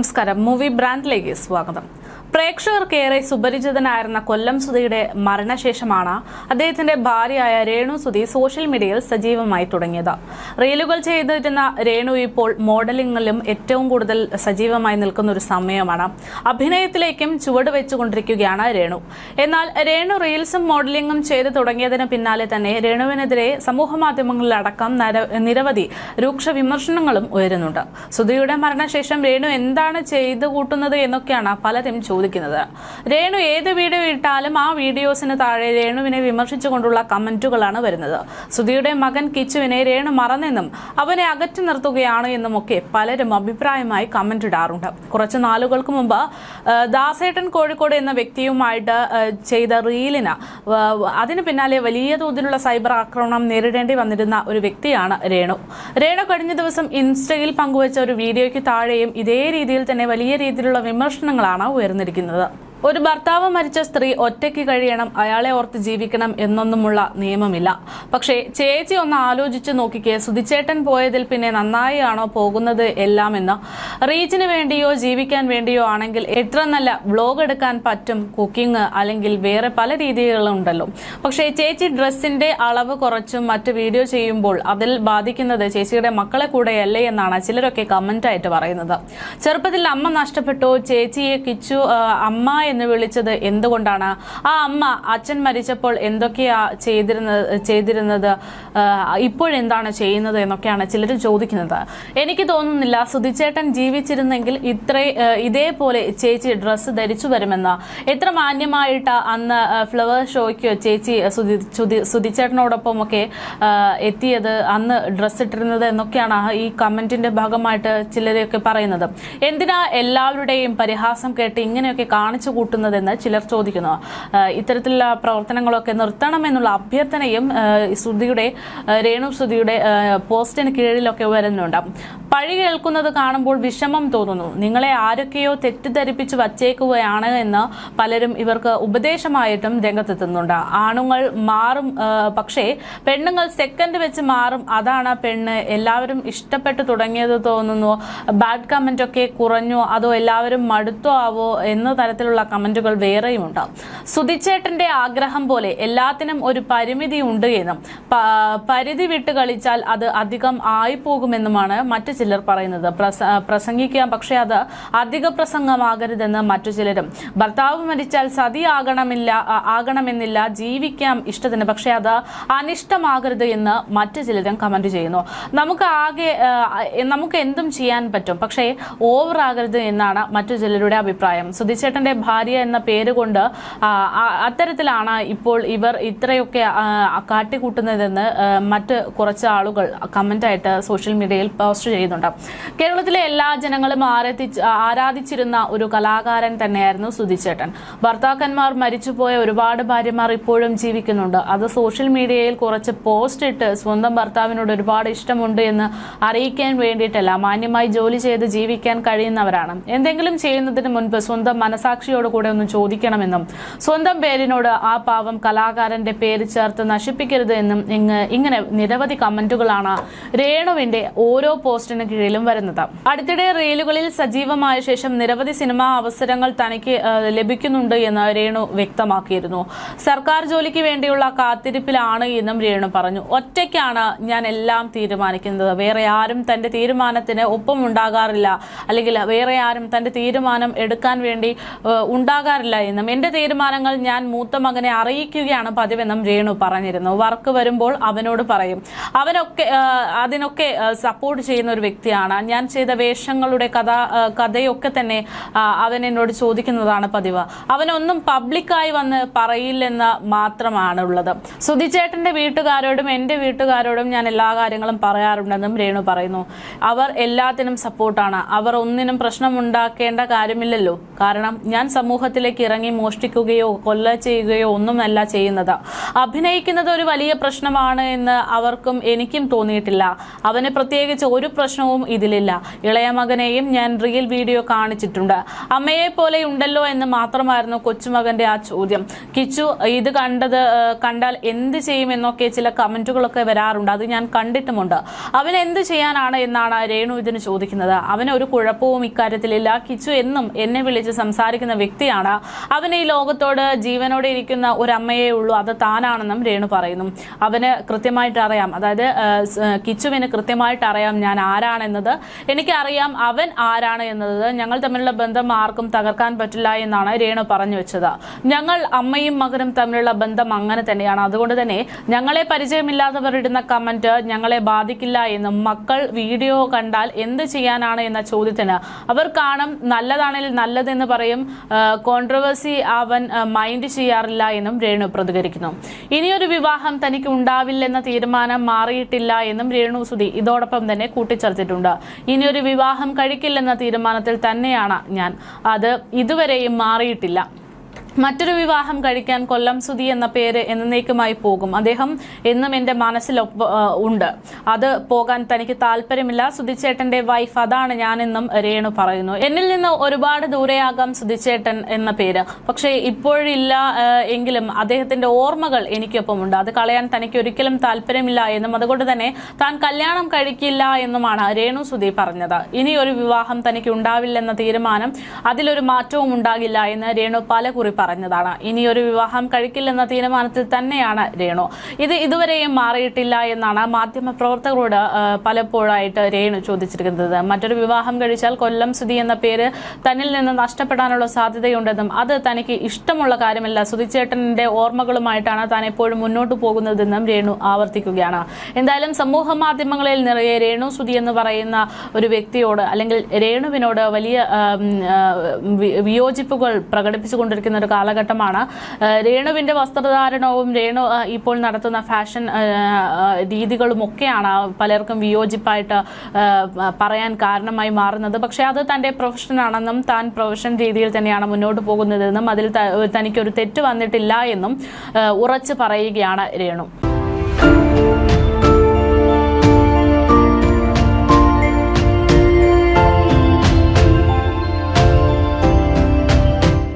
നമസ്കാരം. മൂവി ബ്രാൻഡിലേക്ക് സ്വാഗതം. പ്രേക്ഷകർക്കേറെ സുപരിചിതനായിരുന്ന കൊല്ലം സുധിയുടെ മരണശേഷമാണ് അദ്ദേഹത്തിന്റെ ഭാര്യയായ രേണു സുധി സോഷ്യൽ മീഡിയയിൽ സജീവമായി തുടങ്ങിയത്. റീലുകൾ ചെയ്തിരുന്ന രേണു ഇപ്പോൾ മോഡലിംഗിലും ഏറ്റവും കൂടുതൽ സജീവമായി നിൽക്കുന്ന ഒരു സമയമാണ്. അഭിനയത്തിലേക്കും ചുവട് വെച്ചുകൊണ്ടിരിക്കുകയാണ് രേണു. എന്നാൽ രേണു റീൽസും മോഡലിംഗും ചെയ്തു തുടങ്ങിയതിന് പിന്നാലെ തന്നെ രേണുവിനെതിരെ സമൂഹമാധ്യമങ്ങളിലടക്കം നിരവധി രൂക്ഷ വിമർശനങ്ങളും ഉയരുന്നുണ്ട്. സുധിയുടെ മരണശേഷം രേണു എന്താണ് ചെയ്തു കൂട്ടുന്നത് എന്നൊക്കെയാണ് പലരും ചോദിക്കുന്നത്. രേണു ഏത് വീഡിയോ ഇട്ടാലും ആ വീഡിയോസിന് താഴെ രേണുവിനെ വിമർശിച്ചുകൊണ്ടുള്ള കമന്റുകളാണ് വരുന്നത്. സുധിയുടെ മകൻ കിച്ചുവിനെ രേണു മറന്നെന്നും അവനെ അകറ്റി നിർത്തുകയാണ് എന്നുമൊക്കെ പലരും അഭിപ്രായമായി കമന്റ് ഇടാറുണ്ട്. കുറച്ചു നാളുകൾക്ക് മുമ്പ് ദാസേട്ടൻ കോഴിക്കോട് എന്ന വ്യക്തിയുമായിട്ട് ചെയ്ത റീലിന് അതിന് പിന്നാലെ വലിയ തോതിലുള്ള സൈബർ ആക്രമണം നേരിടേണ്ടി വന്നിരുന്ന ഒരു വ്യക്തിയാണ് രേണു. രേണു കഴിഞ്ഞ ദിവസം ഇൻസ്റ്റയിൽ പങ്കുവച്ച ഒരു വീഡിയോയ്ക്ക് താഴെയും ഇതേ രീതിയിൽ തന്നെ വലിയ രീതിയിലുള്ള വിമർശനങ്ങളാണ് ഉയർന്നിരിക്കുന്നത്. ഒരു ഭർത്താവ് മരിച്ച സ്ത്രീ ഒറ്റയ്ക്ക് കഴിയണം, അയാളെ ഓർത്ത് ജീവിക്കണം എന്നൊന്നുമുള്ള നിയമമില്ല. പക്ഷേ ചേച്ചി ഒന്ന് ആലോചിച്ച് നോക്കിക്കേ, സുധിച്ചേട്ടൻ പോയതിൽ പിന്നെ നന്നായി ആണോ പോകുന്നത് എല്ലാമെന്ന്. റീച്ചിന് വേണ്ടിയോ ജീവിക്കാൻ വേണ്ടിയോ ആണെങ്കിൽ എത്ര നല്ല വ്ലോഗ് എടുക്കാൻ പറ്റും, കുക്കിംഗ് അല്ലെങ്കിൽ വേറെ പല രീതികളുണ്ടല്ലോ. പക്ഷേ ചേച്ചി ഡ്രസ്സിന്റെ അളവ് കുറച്ചും മറ്റ് വീഡിയോ ചെയ്യുമ്പോൾ അതിൽ ബാധിക്കുന്നത് ചേച്ചിയുടെ മക്കളെ കൂടെയല്ലേ എന്നാണ് ചിലരൊക്കെ കമന്റായിട്ട് പറയുന്നത്. ചെറുപ്പത്തിൽ അമ്മ നഷ്ടപ്പെട്ടു, ചേച്ചിയെ കിച്ചു അമ്മ എന്ന് വിളിച്ചത് എന്തുകൊണ്ടാണ്? ആ അമ്മ അച്ഛൻ മരിച്ചപ്പോൾ എന്തൊക്കെയാ ചെയ്തിരുന്നത്, ഇപ്പോഴെന്താണ് ചെയ്യുന്നത് എന്നൊക്കെയാണ് ചിലരും ചോദിക്കുന്നത്. എനിക്ക് തോന്നുന്നില്ല സുധിച്ചേട്ടൻ ജീവിച്ചിരുന്നെങ്കിൽ ഇതേപോലെ ചേച്ചി ഡ്രസ്സ് ധരിച്ചു വരുമെന്ന്. എത്ര മാന്യമായിട്ട് അന്ന് ഫ്ലവർ ഷോയ്ക്ക് ചേച്ചി സുധിച്ചേട്ടനോടൊപ്പമൊക്കെ എത്തിയത്, അന്ന് ഡ്രസ്സ് ഇട്ടിരുന്നത് എന്നൊക്കെയാണ് ഈ കമന്റിന്റെ ഭാഗമായിട്ട് ചിലരൊക്കെ പറയുന്നത്. എന്തിനാ എല്ലാവരുടെയും പരിഹാസം കേട്ട് ഇങ്ങനെയൊക്കെ കാണിച്ചു കൂട്ടുന്നതെന്ന് ചിലർ ചോദിക്കുന്നു. ഇത്തരത്തിലുള്ള പ്രവർത്തനങ്ങളൊക്കെ നിർത്തണമെന്നുള്ള അഭ്യർത്ഥനയും രേണു സുധിയുടെ പോസ്റ്റിന് കീഴിലൊക്കെ വരുന്നുണ്ട്. പഴി കേൾക്കുന്നത് കാണുമ്പോൾ വിഷമം തോന്നുന്നു. നിങ്ങളെ ആരൊക്കെയോ തെറ്റിദ്ധരിപ്പിച്ച് വച്ചേക്കുകയാണ് എന്ന് പലരും ഇവർക്ക് ഉപദേശമായിട്ടും രംഗത്തെത്തുന്നുണ്ട്. ആണുങ്ങൾ മാറും, പക്ഷേ പെണ്ണുങ്ങൾ സെക്കൻഡ് വെച്ച് മാറും. അതാണ് പെണ്ണ്. എല്ലാവരും ഇഷ്ടപ്പെട്ടു തുടങ്ങിയത് തോന്നുന്നു. ബാഡ് കമന്റ് ഒക്കെ കുറഞ്ഞു, അതോ എല്ലാവരും മടുത്തോ ആവോ എന്ന തരത്തിലുള്ള കമന്റുകൾ വേറെയുമുണ്ട്. സുധിച്ചേട്ടന്റെ ആഗ്രഹം പോലെ എല്ലാത്തിനും ഒരു പരിമിതി ഉണ്ട് എന്നും പരിധി വിട്ട് കളിച്ചാൽ അത് അധികം ആയിപ്പോകുമെന്നുമാണ് മറ്റു ചിലർ പറയുന്നത്. പ്രസംഗിക്കാം, പക്ഷെ അത് അധിക പ്രസംഗമാകരുതെന്ന് മറ്റു ചിലരും. ഭർത്താവ് മരിച്ചാൽ സതി ആകണമെന്നില്ല, ജീവിക്കാം ഇഷ്ടത്തിന്, പക്ഷെ അത് അനിഷ്ടമാകരുത് എന്ന് മറ്റു ചിലരും കമന്റ് ചെയ്യുന്നു. നമുക്ക് എന്തും ചെയ്യാൻ പറ്റും, പക്ഷേ ഓവർ ആകരുത് എന്നാണ് മറ്റു ചിലരുടെ അഭിപ്രായം. സുധിച്ചേട്ടന്റെ ഭാര്യ എന്ന പേര് കൊണ്ട് അത്തരത്തിലാണ് ഇപ്പോൾ ഇവർ ഇത്രയൊക്കെ കാട്ടിക്കൂട്ടുന്നതെന്ന് മറ്റ് കുറച്ച് ആളുകൾ കമന്റായിട്ട് സോഷ്യൽ മീഡിയയിൽ പോസ്റ്റ് ചെയ്യുന്നുണ്ട്. കേരളത്തിലെ എല്ലാ ജനങ്ങളും ആരാധിച്ചിരുന്ന ഒരു കലാകാരൻ തന്നെയായിരുന്നു സുധിച്ചേട്ടൻ. ഭർത്താക്കന്മാർ മരിച്ചുപോയ ഒരുപാട് ഭാര്യമാർ ഇപ്പോഴും ജീവിക്കുന്നുണ്ട്. അത് സോഷ്യൽ മീഡിയയിൽ കുറച്ച് പോസ്റ്റ് ഇട്ട് സ്വന്തം ഭർത്താവിനോട് ഒരുപാട് ഇഷ്ടമുണ്ട് എന്ന് അറിയിക്കാൻ വേണ്ടിയിട്ടല്ല, മാന്യമായി ജോലി ചെയ്ത് ജീവിക്കാൻ കഴിയുന്നവരാണ്. എന്തെങ്കിലും ചെയ്യുന്നതിന് മുൻപ് സ്വന്തം മനസാക്ഷിയോട് കൂടെ ഒന്ന് ചോദിക്കണമെന്നും സ്വന്തം പേരിനോട് ആ പാവം കലാകാരന്റെ പേര് ചേർത്ത് നശിപ്പിക്കരുത് എന്നും ഇങ്ങനെ നിരവധി കമന്റുകളാണ് രേണുവിന്റെ ഓരോ പോസ്റ്റിന് കീഴിലും വരുന്നത്. അടുത്തിടെ റീലുകളിൽ സജീവമായ ശേഷം നിരവധി സിനിമാ അവസരങ്ങൾ തനിക്ക് ലഭിക്കുന്നുണ്ട് എന്ന് രേണു വ്യക്തമാക്കിയിരുന്നു. സർക്കാർ ജോലിക്ക് വേണ്ടിയുള്ള കാത്തിരിപ്പിലാണ് എന്നും രേണു പറഞ്ഞു. ഒറ്റയ്ക്കാണ് ഞാൻ എല്ലാം തീരുമാനിക്കുന്നത്, വേറെ ആരും തന്റെ തീരുമാനത്തിന് ഒപ്പം ഉണ്ടാകാറില്ല, അല്ലെങ്കിൽ വേറെ ആരും തന്റെ തീരുമാനം എടുക്കാൻ വേണ്ടി ഉണ്ടാകാറില്ല എന്നും എന്റെ തീരുമാനങ്ങൾ ഞാൻ മൂത്ത മകനെ അറിയിക്കുകയാണ് പതിവെന്നും രേണു പറഞ്ഞിരുന്നു. വർക്ക് വരുമ്പോൾ അവനോട് പറയും. അതിനൊക്കെ സപ്പോർട്ട് ചെയ്യുന്ന ഒരു വ്യക്തിയാണ്. ഞാൻ ചെയ്ത വേഷങ്ങളുടെ കഥയൊക്കെ തന്നെ അവൻ എന്നോട് ചോദിക്കുന്നതാണ് പതിവ്. അവനൊന്നും പബ്ലിക്കായി വന്ന് പറയില്ലെന്ന് മാത്രമാണ് ഉള്ളത്. സുധിച്ചേട്ടന്റെ വീട്ടുകാരോടും എന്റെ വീട്ടുകാരോടും ഞാൻ എല്ലാ കാര്യങ്ങളും പറയാറുണ്ടെന്നും രേണു പറയുന്നു. അവർ എല്ലാത്തിനും സപ്പോർട്ടാണ്. അവർ ഒന്നിനും പ്രശ്നമുണ്ടാക്കേണ്ട കാര്യമില്ലല്ലോ. കാരണം ഞാൻ സമൂഹത്തിലേക്ക് ഇറങ്ങി മോഷ്ടിക്കുകയോ കൊല്ല ചെയ്യുകയോ ഒന്നുമല്ല ചെയ്യുന്നത്. അഭിനയിക്കുന്നത് ഒരു വലിയ പ്രശ്നമാണ് എന്ന് അവർക്കും എനിക്കും തോന്നിയിട്ടില്ല. അവന് പ്രത്യേകിച്ച് ഒരു പ്രശ്നം പ്രശ്നവും ഇതിലില്ല. ഇളയ മകനെയും ഞാൻ റിയൽ വീഡിയോ കാണിച്ചിട്ടുണ്ട്. അമ്മയെ പോലെ ഉണ്ടല്ലോ എന്ന് മാത്രമായിരുന്നു കൊച്ചുമകന്റെ ആ ചോദ്യം. കിച്ചു ഇത് കണ്ടാൽ എന്ത് ചെയ്യുമെന്നൊക്കെ ചില കമന്റുകളൊക്കെ വരാറുണ്ട്. അത് ഞാൻ കണ്ടിട്ടുമുണ്ട്. അവൻ എന്ത് ചെയ്യാനാണ് എന്നാണ് രേണു ഇതിന് ചോദിക്കുന്നത്. അവന് ഒരു കുഴപ്പവും ഇക്കാര്യത്തിലില്ല. കിച്ചു എന്നും എന്നെ വിളിച്ച് സംസാരിക്കുന്ന വ്യക്തിയാണ്. അവന് ഈ ലോകത്തോട് ജീവനോടെ ഇരിക്കുന്ന ഒരമ്മയേ ഉള്ളൂ, അത് താനാണെന്നും രേണു പറയുന്നു. അവന് കൃത്യമായിട്ട് അറിയാം, അതായത് കിച്ചുവിന് കൃത്യമായിട്ട് അറിയാം ഞാൻ ആരാണെന്നത്. എനിക്കറിയാം അവൻ ആരാണ് എന്നത്. ഞങ്ങൾ തമ്മിലുള്ള ബന്ധം ആർക്കും തകർക്കാൻ പറ്റില്ല എന്നാണ് രേണു പറഞ്ഞു വെച്ചത്. ഞങ്ങൾ അമ്മയും മകനും തമ്മിലുള്ള ബന്ധം അങ്ങനെ തന്നെയാണ്. അതുകൊണ്ട് തന്നെ ഞങ്ങളെ പരിചയമില്ലാത്തവർ ഇടുന്ന കമന്റ് ഞങ്ങളെ ബാധിക്കില്ല എന്നും, മക്കൾ വീഡിയോ കണ്ടാൽ എന്ത് ചെയ്യാനാണ് എന്ന ചോദ്യത്തിന് അവർ കാണും, നല്ലതാണെങ്കിൽ നല്ലതെന്ന് പറയും, കോൺട്രവേഴ്സി അവൻ മൈൻഡ് ചെയ്യാറില്ല എന്നും രേണു പ്രതികരിക്കുന്നു. ഇനിയൊരു വിവാഹം തനിക്ക് ഉണ്ടാവില്ലെന്ന തീരുമാനം മാറിയിട്ടില്ല എന്നും രേണുസുതി ഇതോടൊപ്പം തന്നെ കൂട്ടിച്ചേർത്തിട്ടുണ്ട്. ഇനിയൊരു വിവാഹം കഴിക്കില്ലെന്ന തീരുമാനത്തിൽ തന്നെയാണ് ഞാൻ, അത് ഇതുവരെയും മാറിയിട്ടില്ല. മറ്റൊരു വിവാഹം കഴിക്കാൻ കൊല്ലം സുധി എന്ന പേര് എന്നേക്കുമായി പോകും. അദ്ദേഹം എന്നും എൻ്റെ മനസ്സിൽ ഉണ്ട്. അത് പോകാൻ തനിക്ക് താല്പര്യമില്ല. സുധിച്ചേട്ടന്റെ വൈഫ്, അതാണ് ഞാനെന്നും രേണു പറയുന്നു. എന്നിൽ നിന്ന് ഒരുപാട് ദൂരെയാകാം സുധിച്ചേട്ടൻ എന്ന പേര്, പക്ഷേ ഇപ്പോഴില്ല എങ്കിലും അദ്ദേഹത്തിന്റെ ഓർമ്മകൾ എനിക്കൊപ്പമുണ്ട്. അത് കളയാൻ തനിക്ക് ഒരിക്കലും താല്പര്യമില്ല എന്നും അതുകൊണ്ട് തന്നെ താൻ കല്യാണം കഴിക്കില്ല എന്നുമാണ് രേണു സുധി പറഞ്ഞത്. ഇനി ഒരു വിവാഹം തനിക്ക് ഉണ്ടാവില്ലെന്ന തീരുമാനം, അതിലൊരു മാറ്റവും ഉണ്ടാകില്ല എന്ന് രേണു പലകുറി പറഞ്ഞതാണ്. ഇനിയൊരു വിവാഹം കഴിക്കില്ലെന്ന തീരുമാനത്തിൽ തന്നെയാണ് രേണു. ഇത് ഇതുവരെയും മാറിയിട്ടില്ല എന്നാണ് മാധ്യമ പ്രവർത്തകരോട് പലപ്പോഴായിട്ട് രേണു ചോദിച്ചിരിക്കുന്നത്. മറ്റൊരു വിവാഹം കഴിച്ചാൽ കൊല്ലം സുധി എന്ന പേര് തന്നിൽ നിന്ന് നഷ്ടപ്പെടാനുള്ള സാധ്യതയുണ്ടെന്നും അത് തനിക്ക് ഇഷ്ടമുള്ള കാര്യമല്ല, സുധിച്ചേട്ടന്റെ ഓർമ്മകളുമായിട്ടാണ് താൻ എപ്പോഴും മുന്നോട്ട് പോകുന്നതെന്നും രേണു ആവർത്തിക്കുകയാണ്. എന്തായാലും സമൂഹ മാധ്യമങ്ങളിൽ നിറയെ രേണു സുധി എന്ന് പറയുന്ന ഒരു വ്യക്തിയോട് അല്ലെങ്കിൽ രേണുവിനോട് വലിയ വിയോജിപ്പുകൾ പ്രകടിപ്പിച്ചുകൊണ്ടിരിക്കുന്ന ഒരു കാലഘട്ടമാണ്. രേണുവിന്റെ വസ്ത്രധാരണവും രേണു ഇപ്പോൾ നടത്തുന്ന ഫാഷൻ രീതികളും ഒക്കെയാണ് പലർക്കും വിയോജിപ്പായിട്ട് പറയാൻ കാരണമായി മാറുന്നത്. പക്ഷെ അത് തന്റെ പ്രൊഫഷനാണെന്നും താൻ പ്രൊഫഷൻ രീതിയിൽ തന്നെയാണ് മുന്നോട്ട് പോകുന്നതെന്നും അതിൽ തനിക്കൊരു തെറ്റ് വന്നിട്ടില്ല എന്നും ഉറച്ചു പറയുകയാണ് രേണു.